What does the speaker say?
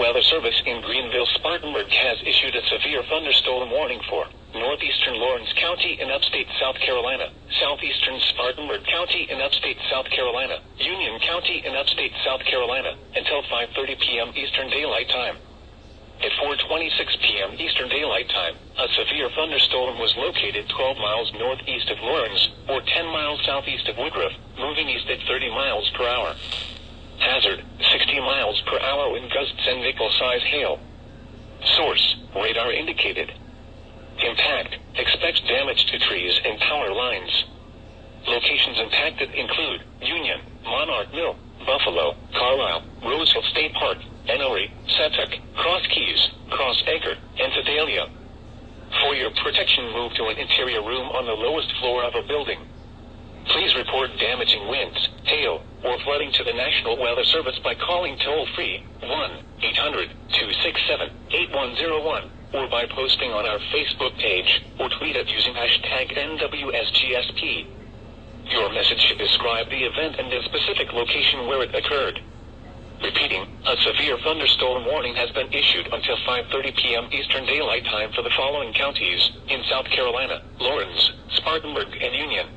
Weather Service in Greenville, Spartanburg has issued a severe thunderstorm warning for northeastern Lawrence County in upstate South Carolina, southeastern Spartanburg County in upstate South Carolina, Union County in upstate South Carolina, until 5:30 p.m. Eastern Daylight Time. At 4:26 p.m. Eastern Daylight Time, a severe thunderstorm was located 12 miles northeast of Lawrence, or 10 miles southeast of Woodruff, moving east at 30 miles per hour. Hazard, 60 miles per hour wind gusts and nickel-size hail. Source, radar indicated. Impact, expect damage to trees and power lines. Locations impacted include Union, Monarch Mill, Buffalo, Carlisle, Roseville State Park, Enory, Setuck, Cross Keys, Cross Acre, and Sedalia. For your protection, move to an interior room on the lowest floor of a building. Please report damaging winds, hail, or flooding to the National Weather Service by calling toll-free 1-800-267-8101 or by posting on our Facebook page or tweet it using hashtag NWSGSP. Your message should describe the event and the specific location where it occurred. Repeating, a severe thunderstorm warning has been issued until 5:30 p.m. Eastern Daylight Time for the following counties in South Carolina: Lawrence, Spartanburg, and Union.